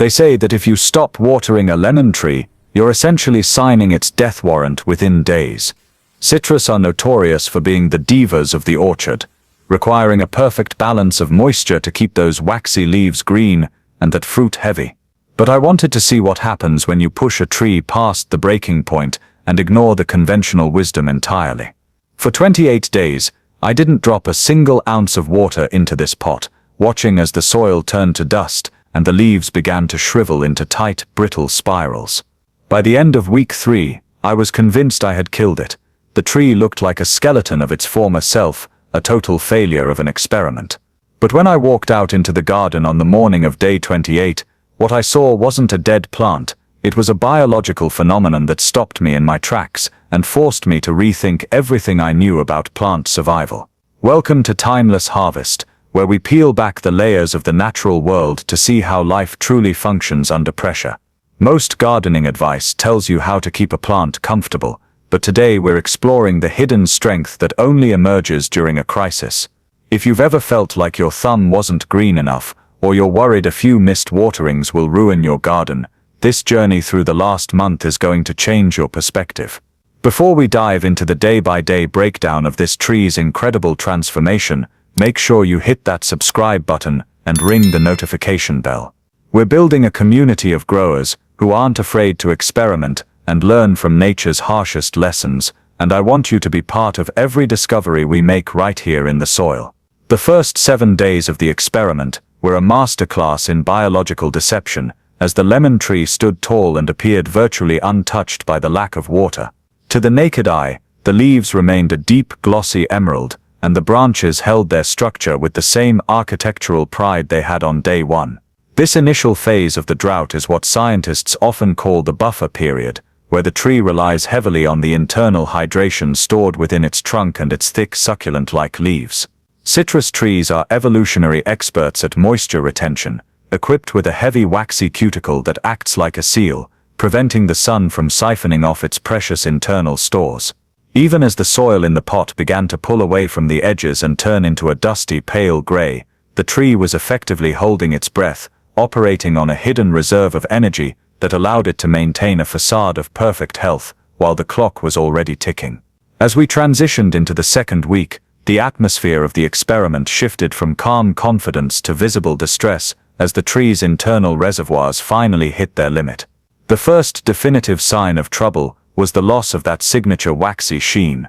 They say that if you stop watering a lemon tree, you're essentially signing its death warrant within days. Citrus are notorious for being the divas of the orchard, requiring a perfect balance of moisture to keep those waxy leaves green and that fruit heavy. But I wanted to see what happens when you push a tree past the breaking point and ignore the conventional wisdom entirely. For 28 days, I didn't drop a single ounce of water into this pot, watching as the soil turned to dust and the leaves began to shrivel into tight, brittle spirals. By the end of week 3, I was convinced I had killed it. The tree looked like a skeleton of its former self, a total failure of an experiment. But when I walked out into the garden on the morning of day 28, what I saw wasn't a dead plant. It was a biological phenomenon that stopped me in my tracks and forced me to rethink everything I knew about plant survival. Welcome to Timeless Harvest, where we peel back the layers of the natural world to see how life truly functions under pressure. Most gardening advice tells you how to keep a plant comfortable, but today we're exploring the hidden strength that only emerges during a crisis. If you've ever felt like your thumb wasn't green enough, or you're worried a few missed waterings will ruin your garden, this journey through the last month is going to change your perspective. Before we dive into the day-by-day breakdown of this tree's incredible transformation, make sure you hit that subscribe button and ring the notification bell. We're building a community of growers who aren't afraid to experiment and learn from nature's harshest lessons, and I want you to be part of every discovery we make right here in the soil. The first 7 days of the experiment were a masterclass in biological deception, as the lemon tree stood tall and appeared virtually untouched by the lack of water. To the naked eye, the leaves remained a deep, glossy emerald, and the branches held their structure with the same architectural pride they had on day 1. This initial phase of the drought is what scientists often call the buffer period, where the tree relies heavily on the internal hydration stored within its trunk and its thick succulent-like leaves. Citrus trees are evolutionary experts at moisture retention, equipped with a heavy waxy cuticle that acts like a seal, preventing the sun from siphoning off its precious internal stores. Even as the soil in the pot began to pull away from the edges and turn into a dusty pale gray, the tree was effectively holding its breath, operating on a hidden reserve of energy that allowed it to maintain a facade of perfect health while the clock was already ticking. As we transitioned into the second week, the atmosphere of the experiment shifted from calm confidence to visible distress as the tree's internal reservoirs finally hit their limit. The first definitive sign of trouble was the loss of that signature waxy sheen.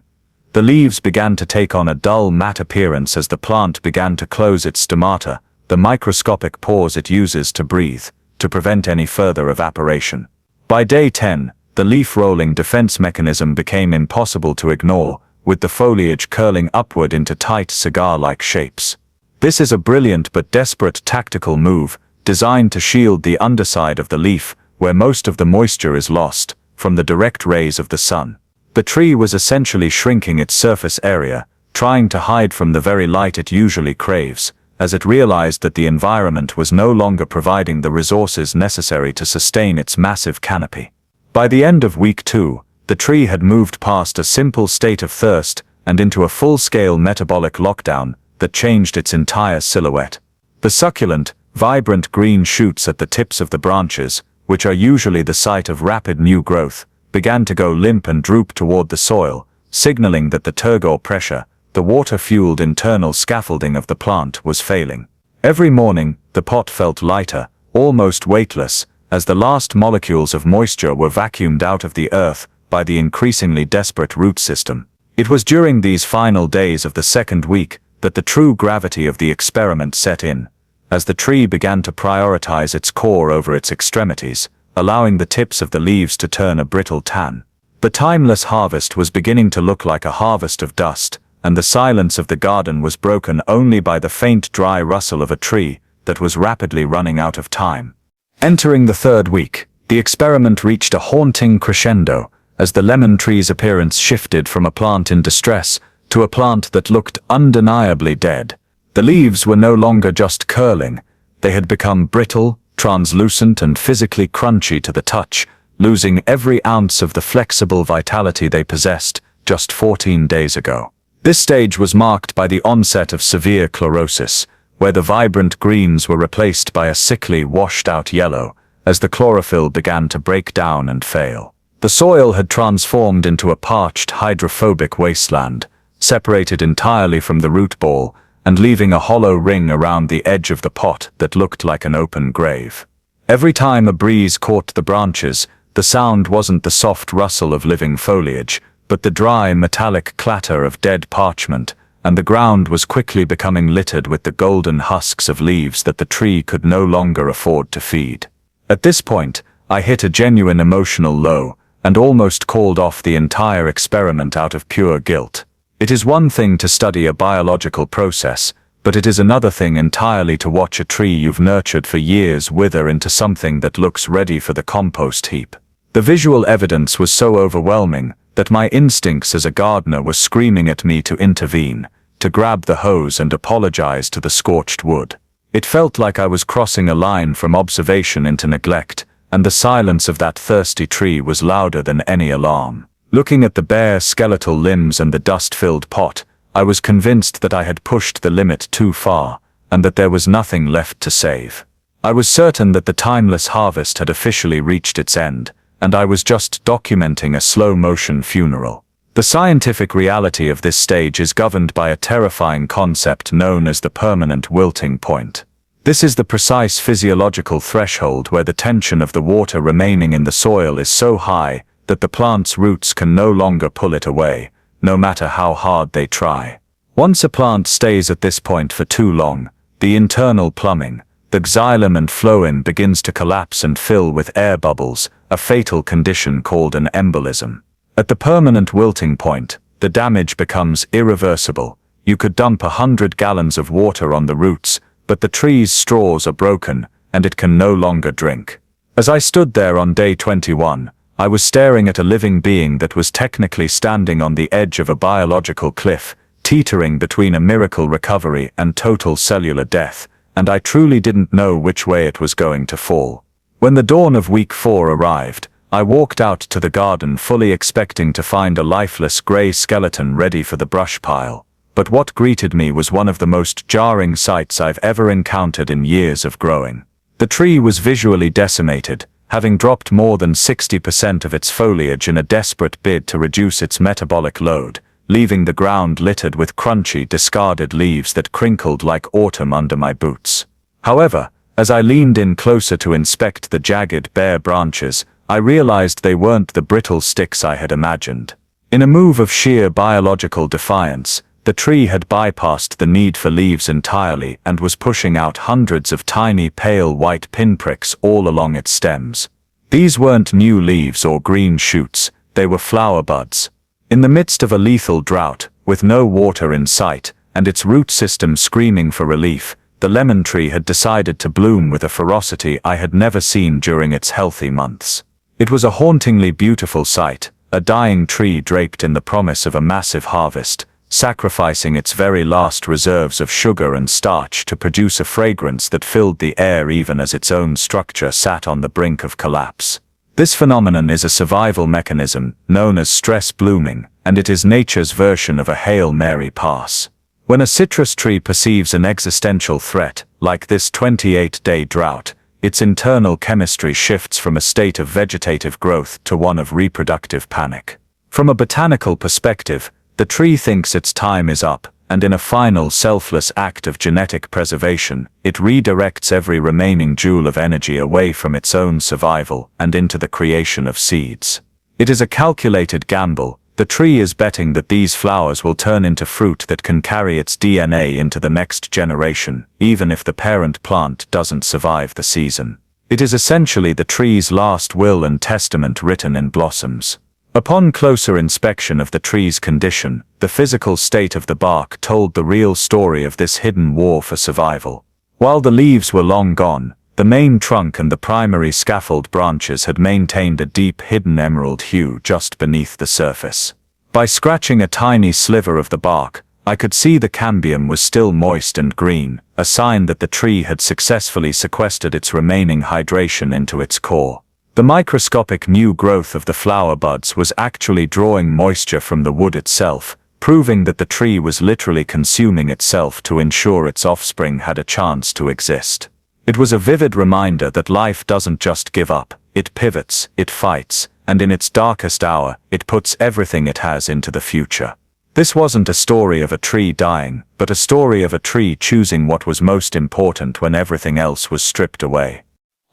The leaves began to take on a dull, matte appearance as the plant began to close its stomata, the microscopic pores it uses to breathe, to prevent any further evaporation. By day 10, the leaf-rolling defense mechanism became impossible to ignore, with the foliage curling upward into tight cigar-like shapes. This is a brilliant but desperate tactical move, designed to shield the underside of the leaf, where most of the moisture is lost, from the direct rays of the sun. The tree was essentially shrinking its surface area, trying to hide from the very light it usually craves, as it realized that the environment was no longer providing the resources necessary to sustain its massive canopy. By the end of week 2, the tree had moved past a simple state of thirst and into a full-scale metabolic lockdown that changed its entire silhouette. The succulent, vibrant green shoots at the tips of the branches, which are usually the site of rapid new growth, began to go limp and droop toward the soil, signaling that the turgor pressure, the water-fueled internal scaffolding of the plant, was failing. Every morning, the pot felt lighter, almost weightless, as the last molecules of moisture were vacuumed out of the earth by the increasingly desperate root system. It was during these final days of the second week that the true gravity of the experiment set in, as the tree began to prioritize its core over its extremities, allowing the tips of the leaves to turn a brittle tan. The timeless harvest was beginning to look like a harvest of dust, and the silence of the garden was broken only by the faint dry rustle of a tree that was rapidly running out of time. Entering the third week, the experiment reached a haunting crescendo, as the lemon tree's appearance shifted from a plant in distress to a plant that looked undeniably dead. The leaves were no longer just curling, they had become brittle, translucent and physically crunchy to the touch, losing every ounce of the flexible vitality they possessed just 14 days ago. This stage was marked by the onset of severe chlorosis, where the vibrant greens were replaced by a sickly, washed-out yellow, as the chlorophyll began to break down and fail. The soil had transformed into a parched, hydrophobic wasteland, separated entirely from the root ball, and leaving a hollow ring around the edge of the pot that looked like an open grave. Every time a breeze caught the branches, the sound wasn't the soft rustle of living foliage, but the dry, metallic clatter of dead parchment, and the ground was quickly becoming littered with the golden husks of leaves that the tree could no longer afford to feed. At this point, I hit a genuine emotional low, and almost called off the entire experiment out of pure guilt. It is one thing to study a biological process, but it is another thing entirely to watch a tree you've nurtured for years wither into something that looks ready for the compost heap. The visual evidence was so overwhelming that my instincts as a gardener were screaming at me to intervene, to grab the hose and apologize to the scorched wood. It felt like I was crossing a line from observation into neglect, and the silence of that thirsty tree was louder than any alarm. Looking at the bare skeletal limbs and the dust-filled pot, I was convinced that I had pushed the limit too far, and that there was nothing left to save. I was certain that the timeless harvest had officially reached its end, and I was just documenting a slow-motion funeral. The scientific reality of this stage is governed by a terrifying concept known as the permanent wilting point. This is the precise physiological threshold where the tension of the water remaining in the soil is so high that the plant's roots can no longer pull it away, no matter how hard they try. Once a plant stays at this point for too long, the internal plumbing, the xylem and phloem, begins to collapse and fill with air bubbles, a fatal condition called an embolism. At the permanent wilting point, the damage becomes irreversible. You could dump 100 gallons of water on the roots, but the tree's straws are broken, and it can no longer drink. As I stood there on day 21, I was staring at a living being that was technically standing on the edge of a biological cliff, teetering between a miracle recovery and total cellular death, and I truly didn't know which way it was going to fall. When the dawn of week 4 arrived, I walked out to the garden fully expecting to find a lifeless grey skeleton ready for the brush pile. But what greeted me was one of the most jarring sights I've ever encountered in years of growing. The tree was visually decimated, having dropped more than 60% of its foliage in a desperate bid to reduce its metabolic load, leaving the ground littered with crunchy, discarded leaves that crinkled like autumn under my boots. However, as I leaned in closer to inspect the jagged, bare branches, I realized they weren't the brittle sticks I had imagined. In a move of sheer biological defiance, the tree had bypassed the need for leaves entirely and was pushing out hundreds of tiny pale white pinpricks all along its stems. These weren't new leaves or green shoots, they were flower buds. In the midst of a lethal drought, with no water in sight, and its root system screaming for relief, the lemon tree had decided to bloom with a ferocity I had never seen during its healthy months. It was a hauntingly beautiful sight, a dying tree draped in the promise of a massive harvest, sacrificing its very last reserves of sugar and starch to produce a fragrance that filled the air even as its own structure sat on the brink of collapse. This phenomenon is a survival mechanism known as stress blooming, and it is nature's version of a Hail Mary pass. When a citrus tree perceives an existential threat, like this 28-day drought, its internal chemistry shifts from a state of vegetative growth to one of reproductive panic. From a botanical perspective, the tree thinks its time is up, and in a final selfless act of genetic preservation, it redirects every remaining joule of energy away from its own survival and into the creation of seeds. It is a calculated gamble. The tree is betting that these flowers will turn into fruit that can carry its DNA into the next generation, even if the parent plant doesn't survive the season. It is essentially the tree's last will and testament written in blossoms. Upon closer inspection of the tree's condition, the physical state of the bark told the real story of this hidden war for survival. While the leaves were long gone, the main trunk and the primary scaffold branches had maintained a deep hidden emerald hue just beneath the surface. By scratching a tiny sliver of the bark, I could see the cambium was still moist and green, a sign that the tree had successfully sequestered its remaining hydration into its core. The microscopic new growth of the flower buds was actually drawing moisture from the wood itself, proving that the tree was literally consuming itself to ensure its offspring had a chance to exist. It was a vivid reminder that life doesn't just give up, it pivots, it fights, and in its darkest hour, it puts everything it has into the future. This wasn't a story of a tree dying, but a story of a tree choosing what was most important when everything else was stripped away.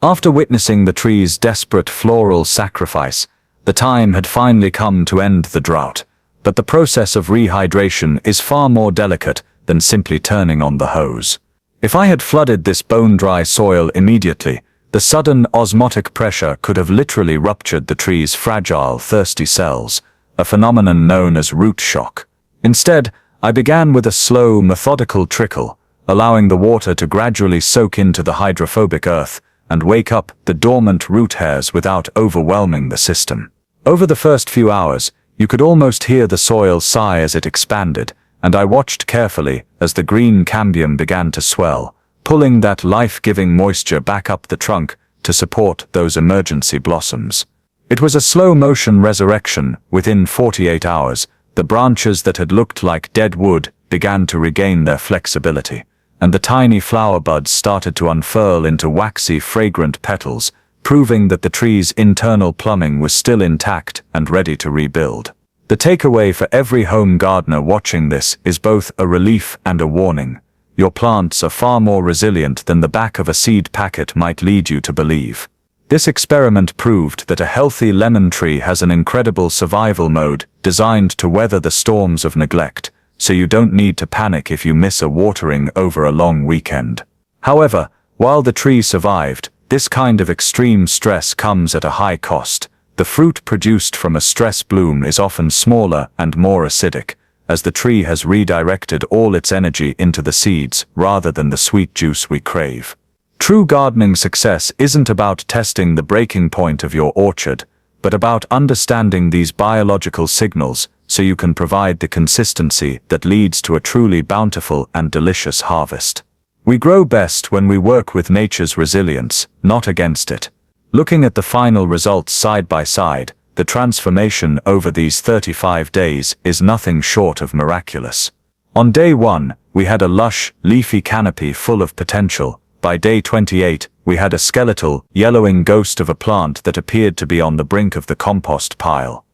After witnessing the tree's desperate floral sacrifice, the time had finally come to end the drought, but the process of rehydration is far more delicate than simply turning on the hose. If I had flooded this bone-dry soil immediately, the sudden osmotic pressure could have literally ruptured the tree's fragile, thirsty cells, a phenomenon known as root shock. Instead, I began with a slow, methodical trickle, allowing the water to gradually soak into the hydrophobic earth and wake up the dormant root hairs without overwhelming the system. Over the first few hours, you could almost hear the soil sigh as it expanded, and I watched carefully as the green cambium began to swell, pulling that life-giving moisture back up the trunk to support those emergency blossoms. It was a slow-motion resurrection. Within 48 hours, the branches that had looked like dead wood began to regain their flexibility, and the tiny flower buds started to unfurl into waxy, fragrant petals, proving that the tree's internal plumbing was still intact and ready to rebuild. The takeaway for every home gardener watching this is both a relief and a warning. Your plants are far more resilient than the back of a seed packet might lead you to believe. This experiment proved that a healthy lemon tree has an incredible survival mode designed to weather the storms of neglect, so you don't need to panic if you miss a watering over a long weekend. However, while the tree survived, this kind of extreme stress comes at a high cost. The fruit produced from a stress bloom is often smaller and more acidic, as the tree has redirected all its energy into the seeds rather than the sweet juice we crave. True gardening success isn't about testing the breaking point of your orchard, but about understanding these biological signals so you can provide the consistency that leads to a truly bountiful and delicious harvest. We grow best when we work with nature's resilience, not against it. Looking at the final results side by side, the transformation over these 35 days is nothing short of miraculous. On day 1, we had a lush, leafy canopy full of potential. By day 28, we had a skeletal, yellowing ghost of a plant that appeared to be on the brink of the compost pile.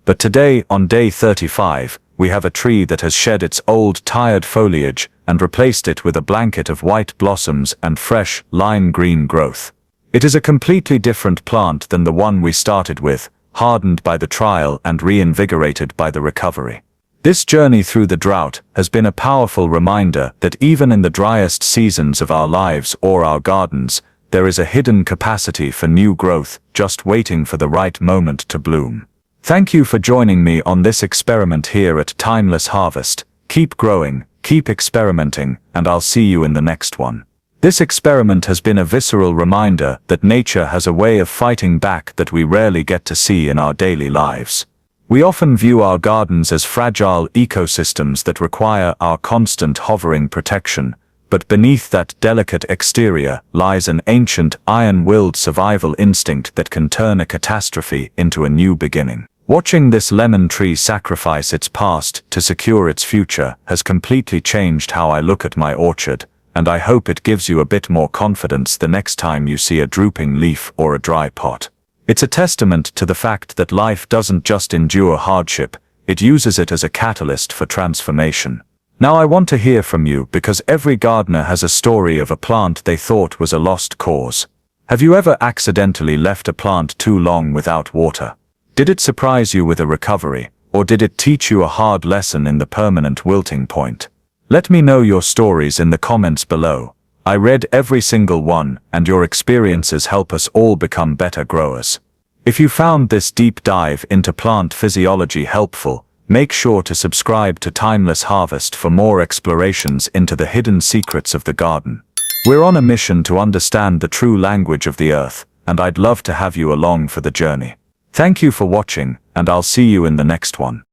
But today, on day 35, we have a tree that has shed its old, tired foliage and replaced it with a blanket of white blossoms and fresh, lime green growth. It is a completely different plant than the one we started with, hardened by the trial and reinvigorated by the recovery. This journey through the drought has been a powerful reminder that even in the driest seasons of our lives or our gardens, there is a hidden capacity for new growth just waiting for the right moment to bloom. Thank you for joining me on this experiment here at Timeless Harvest. Keep growing, keep experimenting, and I'll see you in the next one. This experiment has been a visceral reminder that nature has a way of fighting back that we rarely get to see in our daily lives. We often view our gardens as fragile ecosystems that require our constant hovering protection, but beneath that delicate exterior lies an ancient, iron-willed survival instinct that can turn a catastrophe into a new beginning. Watching this lemon tree sacrifice its past to secure its future has completely changed how I look at my orchard, and I hope it gives you a bit more confidence the next time you see a drooping leaf or a dry pot. It's a testament to the fact that life doesn't just endure hardship, it uses it as a catalyst for transformation. Now I want to hear from you because every gardener has a story of a plant they thought was a lost cause. Have you ever accidentally left a plant too long without water? Did it surprise you with a recovery, or did it teach you a hard lesson in the permanent wilting point? Let me know your stories in the comments below. I read every single one, and your experiences help us all become better growers. If you found this deep dive into plant physiology helpful, make sure to subscribe to Timeless Harvest for more explorations into the hidden secrets of the garden. We're on a mission to understand the true language of the earth, and I'd love to have you along for the journey. Thank you for watching, and I'll see you in the next one.